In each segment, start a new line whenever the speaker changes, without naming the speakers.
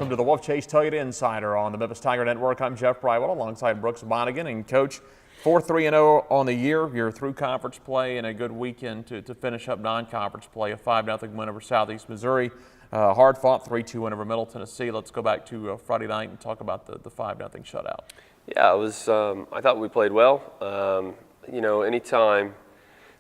welcome to the Wolfchase Toyota Insider on the Memphis Tiger Network. I'm Jeff Brightwell alongside Brooks Monaghan. And Coach, 4-3-0 on the year. You're through conference play and a good weekend to finish up non-conference play. A 5-0 win over Southeast Missouri. Hard-fought 3-2 win over Middle Tennessee. Let's go back to Friday night and talk about the 5-0 shutout.
Yeah, it was. I thought we played well. Anytime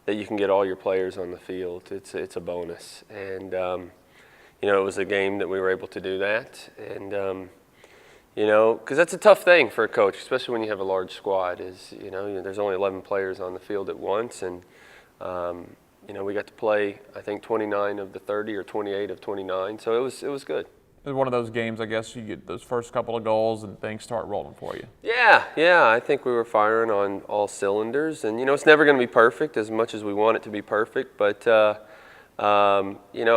that you can get all your players on the field, it's a bonus. And it was a game that we were able to do that. And because that's a tough thing for a coach, especially when you have a large squad. There's only 11 players on the field at once, and we got to play, I think, 29 of the 30 or 28 of 29. So it was good.
It was one of those games, I guess, you get those first couple of goals and things start rolling for you.
Yeah. I think we were firing on all cylinders. And, it's never going to be perfect as much as we want it to be perfect. But,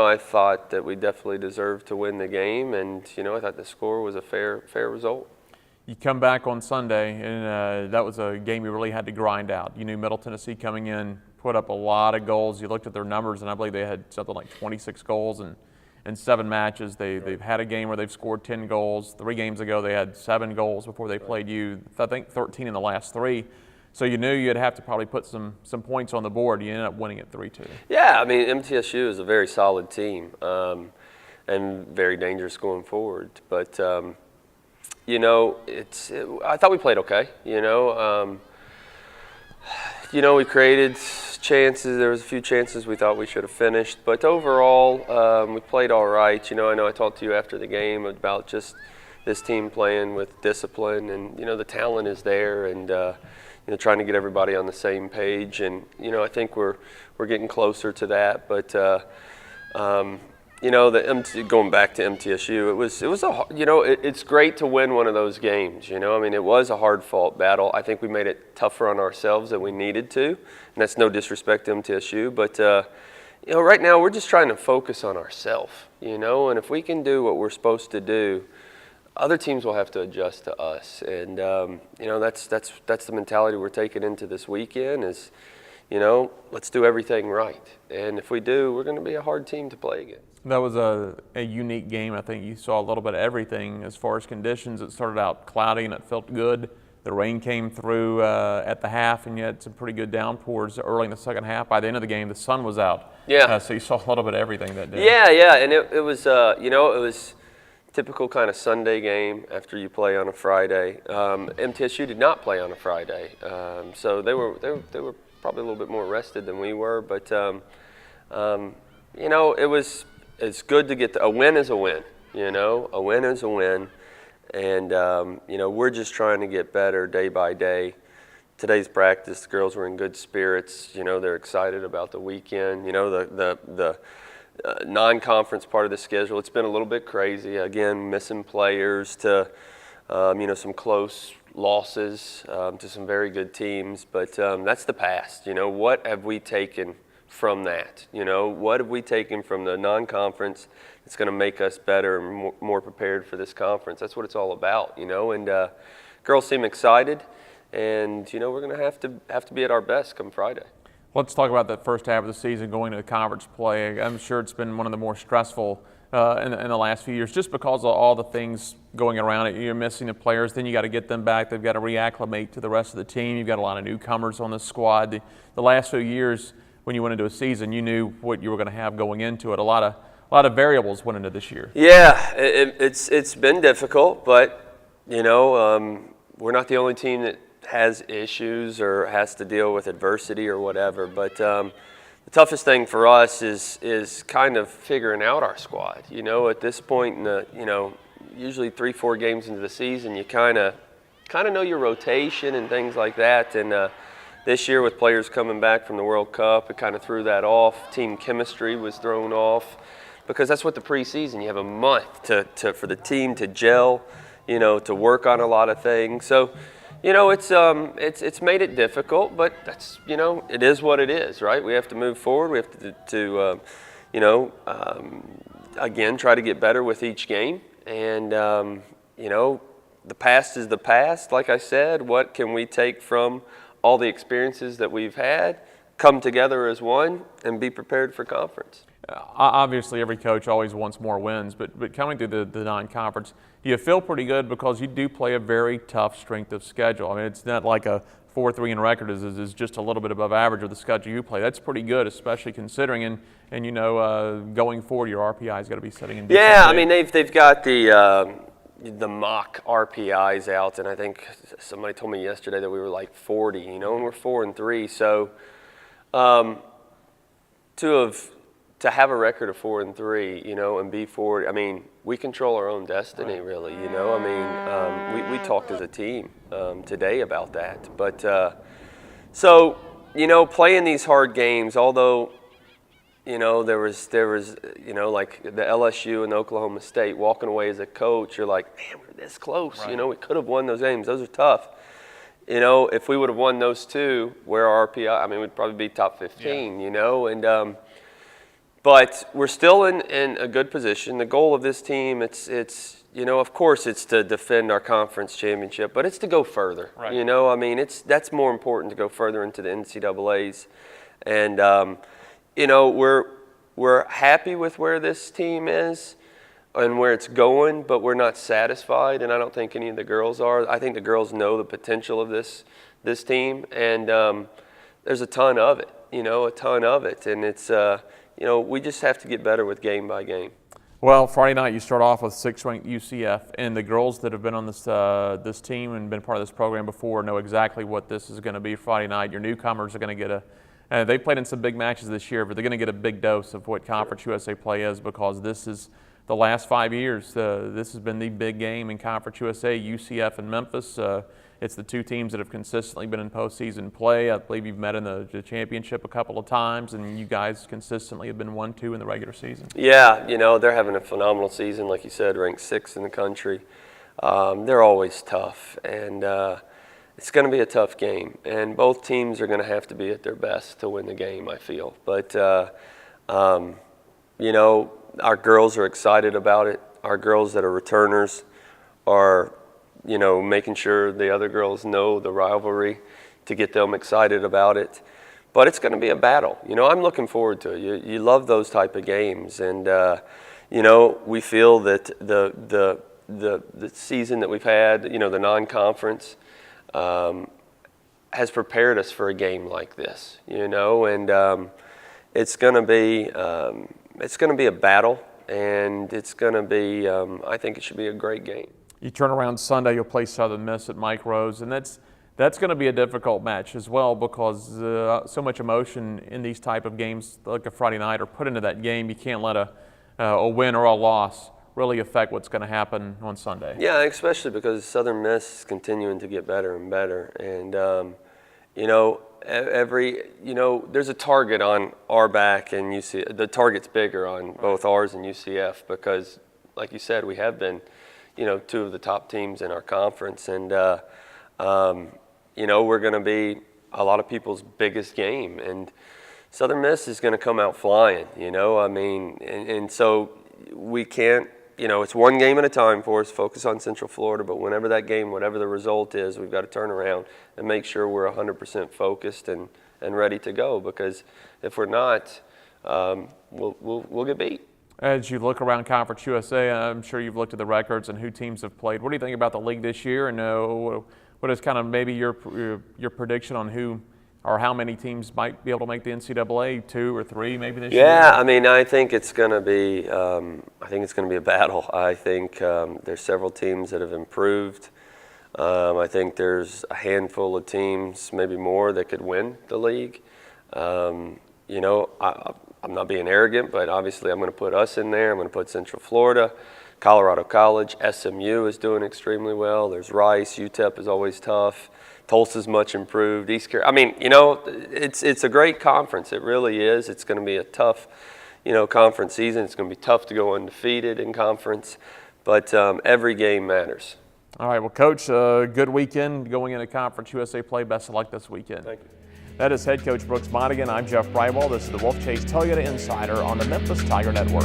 I thought that we definitely deserved to win the game. And, I thought the score was a fair result.
You come back on Sunday, and that was a game you really had to grind out. You knew Middle Tennessee coming in, put up a lot of goals. You looked at their numbers, and I believe they had something like 26 goals in 7 matches. They've had a game where they've scored 10 goals. 3 games ago, they had 7 goals before they played you. I think 13 in the last 3. So you knew you'd have to probably put some points on the board. You ended up winning it 3-2.
Yeah, MTSU is a very solid team and very dangerous going forward. But, I thought we played okay. We created chances. There was a few chances we thought we should have finished, but overall, we played all right. I know I talked to you after the game about just this team playing with discipline, and the talent is there, and trying to get everybody on the same page. And I think we're getting closer to that. But going back to MTSU, it's great to win one of those games. It was a hard-fought battle. I think we made it tougher on ourselves than we needed to, and that's no disrespect to MTSU. But right now we're just trying to focus on ourselves. And if we can do what we're supposed to do, other teams will have to adjust to us. And that's the mentality we're taking into this weekend. Is let's do everything right. And if we do, we're going to be a hard team to play against.
That was a unique game. I think you saw a little bit of everything as far as conditions. It started out cloudy and it felt good. The rain came through at the half, and you had some pretty good downpours early in the second half. By the end of the game, the sun was out.
Yeah.
So you saw a little bit of everything that day.
Yeah, and it was it was typical kind of Sunday game after you play on a Friday. MTSU did not play on a Friday, so they were probably a little bit more rested than we were. But it's good to get a win is a win. A win is a win, and we're just trying to get better day by day. Today's practice, the girls were in good spirits. They're excited about the weekend. The non-conference part of the schedule, it's been a little bit crazy. Again, missing players to some close losses to some very good teams. But that's the past. What have we taken from that? What have we taken from the non-conference that's going to make us better and more prepared for this conference? That's what it's all about, and girls seem excited, and we're going to have to be at our best come Friday.
Let's talk about that first half of the season going into conference play. I'm sure it's been one of the more stressful in the last few years, just because of all the things going around it. You're missing the players, then you got to get them back. They've got to reacclimate to the rest of the team. You've got a lot of newcomers on the squad. The last few years, when you went into a season, you knew what you were going to have going into it. A lot of variables went into this year.
Yeah, it's been difficult, but we're not the only team that has issues or has to deal with adversity or whatever. But the toughest thing for us is kind of figuring out our squad. At this point in the usually 3-4 games into the season, you kind of know your rotation and things like that. And this year, with players coming back from the World Cup, it kind of threw that off. Team chemistry was thrown off, because that's what the preseason. You have a month for the team to gel, to work on a lot of things. So, it's made it difficult, but that's it is what it is, right? We have to move forward. We have to again try to get better with each game, and the past is the past. Like I said, what can we take from all the experiences that we've had, come together as one, and be prepared for conference?
Obviously, every coach always wants more wins, but coming through the non-conference, do you feel pretty good because you do play a very tough strength of schedule? I mean, it's not like a 4-3 in record is just a little bit above average of the schedule you play. That's pretty good, especially considering and you know going forward your RPI's got to be setting in.
Yeah, I mean they've got the mock RPIs out, and I think somebody told me yesterday that we were like 40, you know, and we're 4-3. So to have a record of 4-3, you know, and be 40, I mean, we control our own destiny, really, you know. I mean, we talked as a team today about that. But so, you know, playing these hard games, although, you know, there was, you know, like the LSU and Oklahoma State, walking away as a coach, you're like, man, we're this close. Right. You know, we could have won those games. Those are tough. You know, if we would have won those two, where our RPI, I mean, we'd probably be top 15, you know, and but we're still in a good position. The goal of this team, it's you know, of course, it's to defend our conference championship, but it's to go further. Right. You know, I mean, that's more important to go further into the NCAAs, and you know, we're happy with where this team is and where it's going, but we're not satisfied, and I don't think any of the girls are. I think the girls know the potential of this team, and there's a ton of it. You know, a ton of it, and it's you know, we just have to get better with game by game.
Well, Friday night you start off with 6th-ranked UCF, and the girls that have been on this team and been part of this program before know exactly what this is going to be Friday night. Your newcomers are going to get they've played in some big matches this year, but they're going to get a big dose of what Conference USA play is, because this is the last 5 years. This has been the big game in Conference USA, UCF and Memphis. It's the two teams that have consistently been in postseason play. I believe you've met in the championship a couple of times, and you guys consistently have been 1-2 in the regular season. Yeah,
you know, they're having a phenomenal season, like you said, ranked 6th in the country. They're always tough, and it's going to be a tough game. And both teams are going to have to be at their best to win the game, I feel. But, you know, our girls are excited about it. Our girls that are returners are, you know, making sure the other girls know the rivalry to get them excited about it. But it's going to be a battle. You know, I'm looking forward to it. You love those type of games. And, you know, we feel that the season that we've had, you know, the non-conference, has prepared us for a game like this, you know. And it's going to be a battle, and it's going to be, I think it should be a great game.
You turn around Sunday, you'll play Southern Miss at Mike Rose, and that's going to be a difficult match as well, because so much emotion in these type of games, like a Friday night, are put into that game. You can't let a win or a loss really affect what's going to happen on Sunday.
Yeah, especially because Southern Miss is continuing to get better and better, and you know, there's a target on our back, and the target's bigger on both ours and UCF, because, like you said, we have been, you know, two of the top teams in our conference, and you know, we're going to be a lot of people's biggest game, and Southern Miss is going to come out flying, you know. I mean, and so we can't, you know, it's one game at a time for us, focus on Central Florida, but whenever that game, whatever the result is, we've got to turn around and make sure we're 100% focused and ready to go, because if we're not, we'll get beat.
As you look around Conference USA, I'm sure you've looked at the records and who teams have played. What do you think about the league this year, and what is kind of maybe your prediction on who or how many teams might be able to make the NCAA, 2 or 3 maybe this year?
Yeah, I mean, I think it's going to be a battle. I think there's several teams that have improved. I think there's a handful of teams, maybe more, that could win the league. You know, I'm not being arrogant, but obviously I'm going to put us in there. I'm going to put Central Florida, Colorado College, SMU is doing extremely well. There's Rice, UTEP is always tough. Tulsa's much improved. East Carolina. I mean, you know, it's a great conference. It really is. It's going to be a tough, you know, conference season. It's going to be tough to go undefeated in conference, but every game matters.
All right. Well, Coach, good weekend going into Conference USA play. Best of luck this weekend.
Thank you.
That is Head Coach Brooks Monaghan. I'm Jeff Brightwell. This is the Wolfchase Toyota Insider on the Memphis Tiger Network.